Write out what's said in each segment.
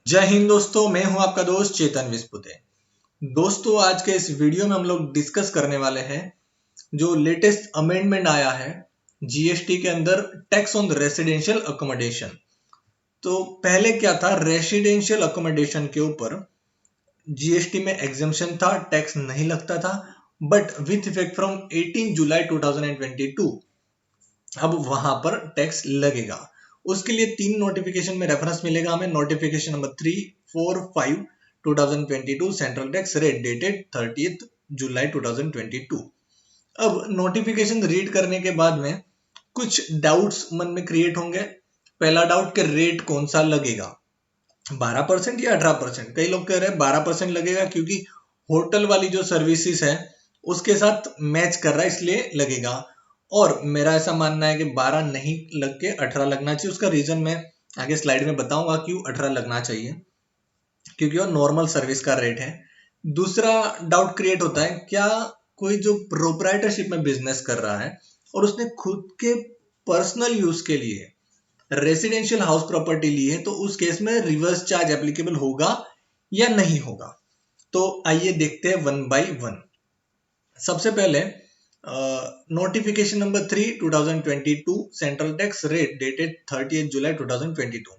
जय हिंद दोस्तों, मैं हूं आपका दोस्त चेतन विस्पुते। दोस्तों, आज के इस वीडियो में हम लोग डिस्कस करने वाले हैं जो लेटेस्ट अमेंडमेंट आया है जीएसटी के अंदर, टैक्स ऑन रेसिडेंशियल अकोमोडेशन। तो पहले क्या था, रेसिडेंशियल अकोमोडेशन के ऊपर जीएसटी में एग्जम्पशन था, टैक्स नहीं लगता था। बट विथ इफेक्ट फ्रॉम 18 जुलाई 2022 अब वहां पर टैक्स लगेगा। उसके लिए 3 नोटिफिकेशन में रेफरेंस मिलेगा हमें। Notification number 345 2022 central tax rate dated 30 जुलाई 2022। अब नोटिफिकेशन रीड करने के बाद में कुछ डाउट्स मन में क्रिएट होंगे। पहला डाउट के रेट कौन सा लगेगा, 12% या 18%। कई लोग कह रहे हैं 12% लगेगा क्योंकि होटल वाली जो सर्विसेज है उसके साथ मैच कर रहा है, इसलिए लगेगा। और मेरा ऐसा मानना है कि 12 नहीं लग के 18 लगना चाहिए। उसका रीजन मैं आगे स्लाइड में बताऊंगा क्यों 18 लगना चाहिए, क्योंकि वो नॉर्मल सर्विस का रेट है। दूसरा डाउट क्रिएट होता है, क्या कोई जो प्रोप्राइटरशिप में बिजनेस कर रहा है और उसने खुद के पर्सनल यूज के लिए रेसिडेंशियल हाउस प्रॉपर्टी ली है, तो उस केस में रिवर्स चार्ज एप्लीकेबल होगा या नहीं होगा। तो आइए देखते हैं वन बाय वन। सबसे पहले notification number 3/2022 central tax rate dated 30 जुलाई 2022।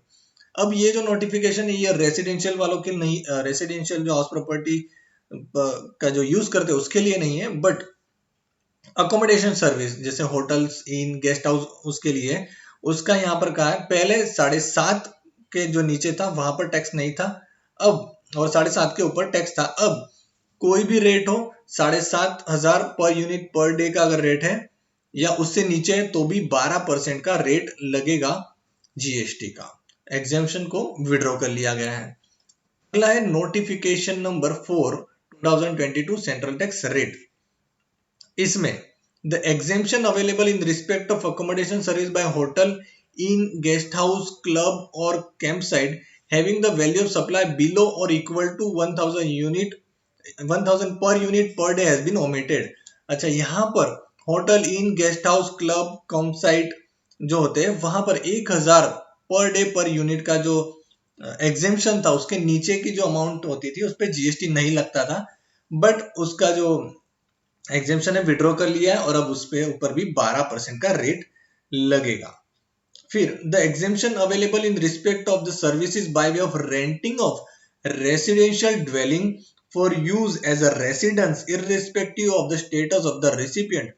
अब ये जो नोटिफिकेशन है ये रेसिडेंशियल वालों के नहीं, रेसिडेंशियल जो हाउस प्रॉपर्टी का जो यूज करते हैं उसके लिए नहीं है, बट अकोमोडेशन सर्विस जैसे होटल्स, इन, गेस्ट हाउस, उसके लिए उसका यहाँ पर कहा है। पहले 7.5 के जो नीचे था वहां पर टैक्स नहीं था, अब और 7.5 के ऊपर टैक्स था। अब कोई भी रेट हो, 7,500 पर यूनिट पर डे का अगर रेट है या उससे नीचे है तो भी 12% का रेट लगेगा जीएसटी का। एग्जेम्पशन को विड्रॉ कर लिया गया है। अगला है notification number 4 2022 central tax rate. इसमें the exemption available in respect of accommodation service by hotel, inn, guest house, club और camp site having the value of supply below और इक्वल टू 1000 पर unit per day has been omitted. अच्छा, यहाँ पर hotel, inn, guest house, club, camp site जो होते हैं वहां पर 1000 पर डे पर यूनिट का जो एग्जेम्पशन था उसके नीचे की जो अमाउंट होती थी उस पर जीएसटी नहीं लगता था। बट उसका जो एग्जेम्पशन है विड्रॉ कर लिया है और अब उस पे ऊपर भी 12% का रेट लगेगा। फिर the exemption available in respect of the services by way of renting of residential dwelling for use as a residence irrespective of the status of the recipient,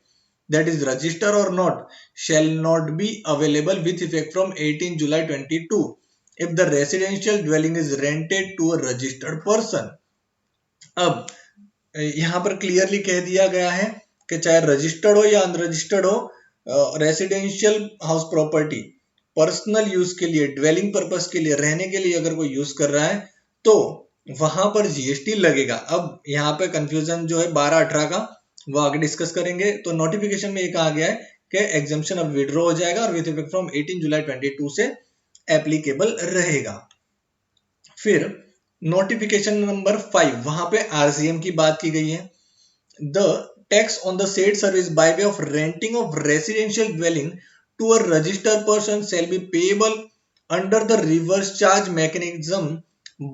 that is register or not, shall not be available with effect from 18 July 22 if the residential dwelling is rented to a registered person। अब यहाँ पर clearly कह दिया गया है कि चाहे registered हो या अनरजिस्टर्ड हो, residential house property personal use के लिए, ड्वेलिंग पर्पस के लिए, रहने के लिए अगर कोई यूज कर रहा है तो वहां पर जीएसटी लगेगा। अब यहाँ पे कंफ्यूजन जो है 12-18 का वो आगे डिस्कस करेंगे। तो नोटिफिकेशन में ये कहा गया है कि एग्जेम्पशन अब विड्रॉ हो जाएगा और विथ इफेक्ट फ्रॉम 18 जुलाई 22 से एप्लीकेबल रहेगा। फिर नोटिफिकेशन नंबर 5, वहां पे आरसीएम की बात की गई है। The tax on the said service by way of renting of residential dwelling to a registered person shall be payable under the reverse charge mechanism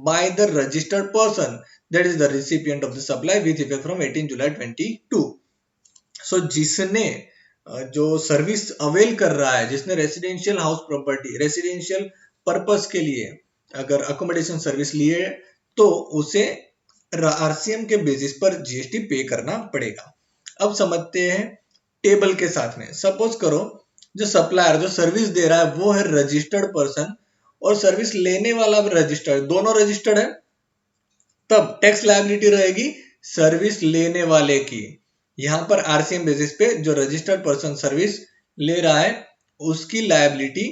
by the registered person, that is the recipient of the supply with effect from 18 July 22। So जिसने जो service avail कर रहा है, जिसने residential house property residential purpose के लिए अगर accommodation service लिए तो उसे आरसीएम के बेसिस पर जीएसटी पे करना पड़ेगा। अब समझते हैं टेबल के साथ में। सपोज करो जो सप्लायर जो सर्विस दे रहा है वो है रजिस्टर्ड पर्सन और सर्विस लेने वाला भी रजिस्टर्ड, दोनों रजिस्टर्ड है, तब टैक्स लायबिलिटी रहेगी सर्विस लेने वाले की। यहां पर आरसीएम बेसिस पे जो रजिस्टर्ड पर्सन सर्विस ले रहा है उसकी लायबिलिटी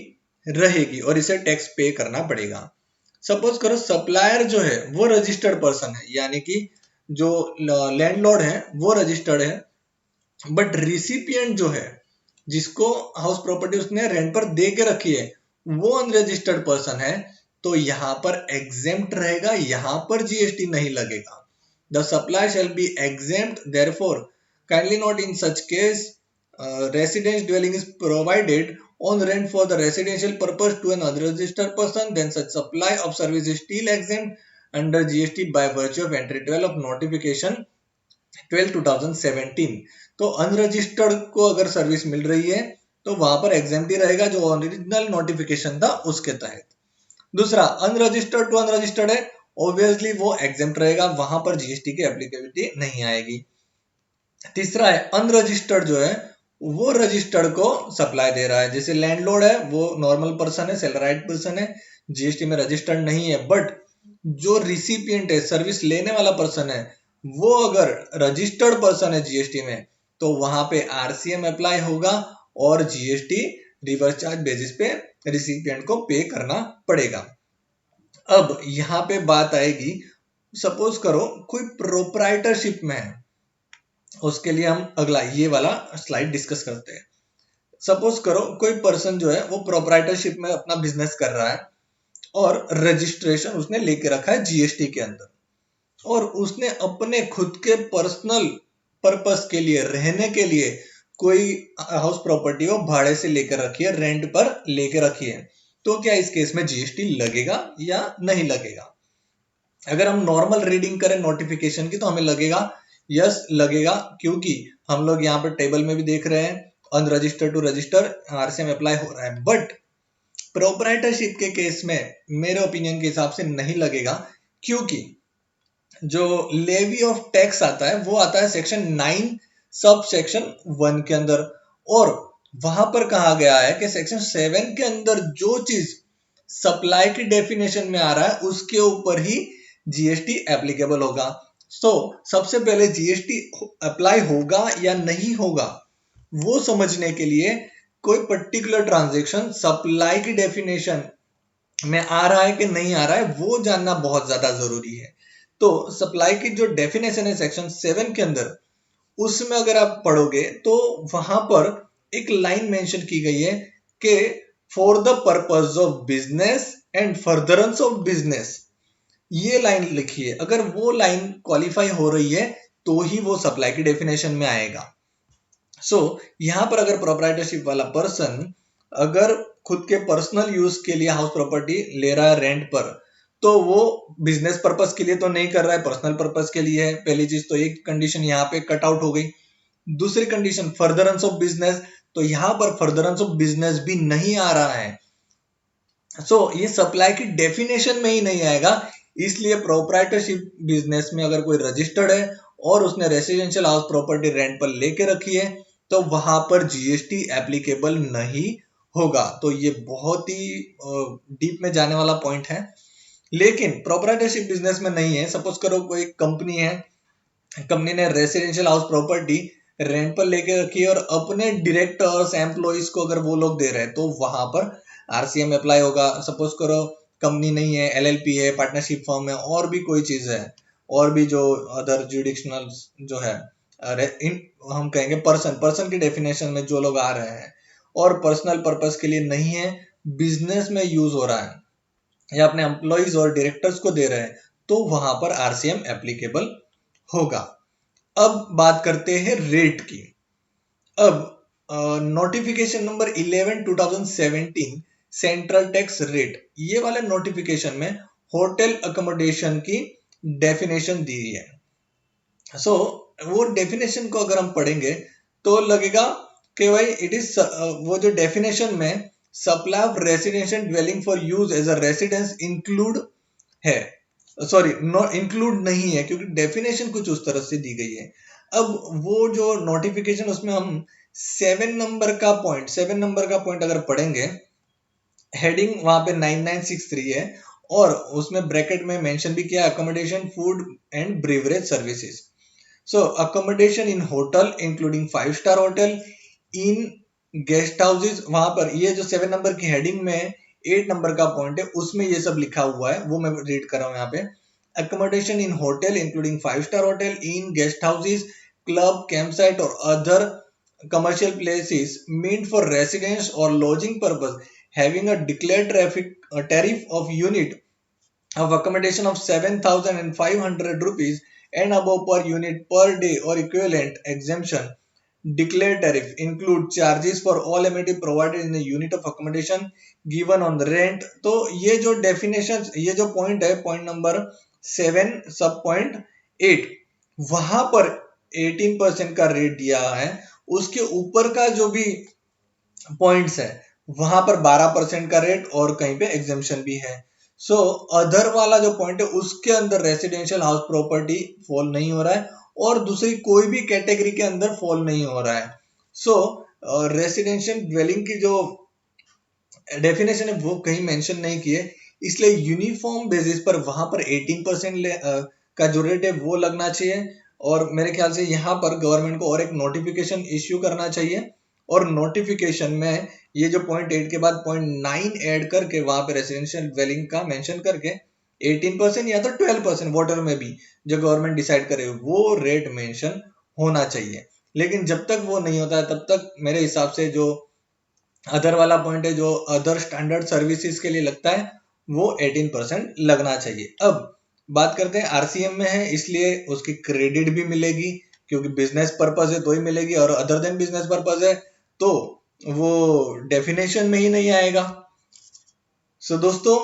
रहेगी और इसे टैक्स पे करना पड़ेगा। सपोज करो सप्लायर जो है वो रजिस्टर्ड पर्सन है, यानी कि जो लैंडलॉर्ड है वो रजिस्टर्ड है, बट रिसिपिएंट जो है जिसको हाउस प्रॉपर्टी उसने रेंट पर दे के रखी है वो अनरजिस्टर्ड पर्सन है, तो यहां पर एग्जेम्प्ट रहेगा, यहां पर जीएसटी नहीं लगेगा। The supply shall be exempt, therefore kindly note in such case residence dwelling is provided on rent for the residential purpose to an unregistered person, then such supply of service is still exempt under GST by virtue of entry 12 of notification 12/2017। तो unregistered को अगर service मिल रही है तो वहां पर exempt ही रहेगा जो ओरिजिनल नोटिफिकेशन था उसके तहत। दूसरा, अनरजिस्टर्ड टू अनरजिस्टर्ड है, ऑब्वियसली वो एग्जेम्प्ट रहेगा, वहां पर जीएसटी की एप्लीकेबिलिटी नहीं आएगी। तीसरा है अनरजिस्टर्ड जो है वो रजिस्टर्ड को सप्लाई दे रहा है, जैसे लैंडलॉर्ड है वो नॉर्मल पर्सन है, सैलराइड पर्सन है, जीएसटी में रजिस्टर्ड नहीं है, बट जो रिसिपिएंट है, सर्विस लेने वाला पर्सन है, वो अगर रजिस्टर्ड पर्सन है जीएसटी में तो वहां पे आरसीएम अप्लाई होगा और जीएसटी रिवर्स चार्ज बेसिस पे रिसिपिएंट को पे करना पड़ेगा। अब यहाँ पे बात आएगी, सपोज करो कोई प्रोप्राइटरशिप में है, उसके लिए हम अगला ये वाला स्लाइड डिस्कस करते हैं। सपोज करो कोई पर्सन जो है वो प्रोप्राइटरशिप में अपना बिजनेस कर रहा है और रजिस्ट्रेशन उसने लेके रखा है जीएसटी के अंदर, और उसने अपने खुद के पर्सनल पर्पस के लिए, रहने के लिए कोई हाउस प्रॉपर्टी वो भाड़े से लेकर रखी है, रेंट पर लेकर रखी है, तो क्या इस केस में जीएसटी लगेगा या नहीं लगेगा? अगर हम नॉर्मल रीडिंग करें नोटिफिकेशन की तो हमें लगेगा यस लगेगा, क्योंकि हम लोग यहाँ पे टेबल में भी देख रहे हैं unregistered to register RCM apply हो रहा है। बट प्रोप्राइटरशिप के केस में मेरे ओपिनियन के हिसाब से नहीं लगेगा, क्योंकि जो लेवी ऑफ टैक्स आता है वो आता है सेक्शन 9 सब सेक्शन 1 के अंदर, और वहां पर कहा गया है कि सेक्शन 7 के अंदर जो चीज सप्लाई की डेफिनेशन में आ रहा है उसके ऊपर ही जीएसटी एप्लीकेबल होगा। सो सबसे पहले जीएसटी अप्लाई होगा या नहीं होगा वो समझने के लिए कोई पर्टिकुलर ट्रांजैक्शन सप्लाई की डेफिनेशन में आ रहा है कि नहीं आ रहा है वो जानना बहुत ज्यादा जरूरी है। तो सप्लाई की जो डेफिनेशन है सेक्शन 7 के अंदर, उसमें अगर आप पढ़ोगे तो वहां पर एक लाइन मेंशन की गई है कि for the purpose of business and furtherance of business, ये लाइन लिखी है। अगर वो लाइन क्वालिफाई हो रही है तो ही वो सप्लाई की डेफिनेशन में आएगा। सो यहाँ पर अगर प्रोप्राइटरशिप वाला पर्सन अगर खुद के पर्सनल यूज के लिए हाउस प्रॉपर्टी ले रहा है रेंट पर, तो वो बिजनेस पर्पस के लिए तो नहीं कर रहा है, पर्सनल पर्पस के लिए है। पहली चीज तो एक कंडीशन यहाँ पे कट आउट हो गई। दूसरी कंडीशन फर्दरेंस ऑफ बिजनेस, तो यहाँ पर फर्दरेंस ऑफ बिजनेस भी नहीं आ रहा है, सो ये सप्लाई की डेफिनेशन में ही नहीं आएगा। इसलिए प्रोप्राइटरशिप बिजनेस में अगर कोई रजिस्टर्ड है और उसने रेसिडेंशियल हाउस प्रॉपर्टी रेंट पर लेके रखी है तो वहां पर जीएसटी एप्लीकेबल नहीं होगा। तो ये बहुत ही डीप में जाने वाला पॉइंट है, लेकिन प्रोप्राइटरशिप बिजनेस में नहीं है। सपोज करो कोई कंपनी है, कंपनी ने रेसिडेंशियल हाउस प्रॉपर्टी रेंट पर लेके रखी है और अपने डायरेक्टर्स एम्प्लॉइज को अगर वो लोग दे रहे हैं तो वहां पर आरसीएम अप्लाई होगा। सपोज करो कंपनी नहीं है, एलएलपी है, पार्टनरशिप फर्म है, और भी कोई चीज है, और भी जो अदर जुडिक्शनल जो है, हम कहेंगे पर्सन की डेफिनेशन में जो लोग आ रहे हैं और पर्सनल पर्पस के लिए नहीं है, बिजनेस में यूज हो रहा है या अपने एम्प्लॉइज और डायरेक्टर्स को दे रहे हैं, तो वहां पर आरसीएम एप्लीकेबल होगा। अब बात करते हैं रेट की। अब notification number 11/2017 central tax rate, ये वाले नोटिफिकेशन में होटल अकोमोडेशन की डेफिनेशन दी है। सो वो डेफिनेशन को अगर हम पढ़ेंगे तो लगेगा कि भाई इट इज वो जो डेफिनेशन में supply of residential dwelling for use as a residence include है, सॉरी नो इंक्लूड नहीं है, क्योंकि डेफिनेशन कुछ उस तरह से दी गई है। अब वो जो नोटिफिकेशन उसमें हम 7 नंबर का पॉइंट अगर पढ़ेंगे, हेडिंग वहां पे 9963 है और उसमें ब्रैकेट में मेंशन भी किया accommodation food and beverage services. So accommodation in hotel including 5 star hotel, inn guest houses, वहां पर ये जो 7 नंबर की हेडिंग में 8 नंबर का पॉइंट है उसमें ये सब लिखा हुआ है, वो मैं रीड कर रहा हूँ यहाँ पे। अकोमोडेशन इन hotel including 5 star hotel, inn guest houses, club, camp site और other commercial places meant for residence or lodging purpose having a declared tariff of unit of accommodation of 7,500 rupees and above per unit per day or equivalent exemption declared tariff include charges for all amenity provided in the unit of accommodation given on the rent। तो ये जो definition, ये जो point है, point number 7 सब point 8, वहां पर 18% का रेट दिया है। उसके ऊपर का जो भी पॉइंट्स है वहां पर 12% का रेट और कहीं पे एग्जेम्पशन भी है। सो अदर वाला जो पॉइंट है उसके अंदर रेसिडेंशियल हाउस प्रॉपर्टी फॉल नहीं हो रहा है और दूसरी कोई भी कैटेगरी के अंदर फॉल नहीं हो रहा है। सो रेसिडेंशियल ड्वेलिंग की जो डेफिनेशन है वो कहीं मेंशन नहीं की है, इसलिए यूनिफॉर्म बेसिस पर वहां पर 18% का जो रेट है वो लगना चाहिए। और मेरे ख्याल से यहाँ पर गवर्नमेंट को और एक नोटिफिकेशन इश्यू करना चाहिए और नोटिफिकेशन में ये जो पॉइंट 8 के बाद पॉइंट 9 ऐड करके वहां पे रेसिडेंशियल ड्वेलिंग का मेंशन करके 18% या तो 12% वॉटर में भी जो गवर्नमेंट डिसाइड करे वो रेट मेंशन होना चाहिए। लेकिन जब तक वो नहीं होता है तब तक मेरे हिसाब से जो अदर वाला पॉइंट है, जो अदर स्टैंडर्ड सर्विसेज के लिए लगता है, वो 18% लगना चाहिए। अब बात करते हैं आरसीएम में है इसलिए उसकी क्रेडिट भी मिलेगी, क्योंकि बिजनेस पर्पज है तो ही मिलेगी, और अदर देन बिजनेस पर्पज है तो वो डेफिनेशन में ही नहीं आएगा। सो दोस्तों,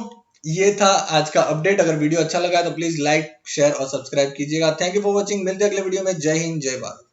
ये था आज का अपडेट। अगर वीडियो अच्छा लगा तो प्लीज लाइक, शेयर और सब्सक्राइब कीजिएगा। Thank you for watching. मिलते हैं अगले वीडियो में। जय हिंद, जय भारत।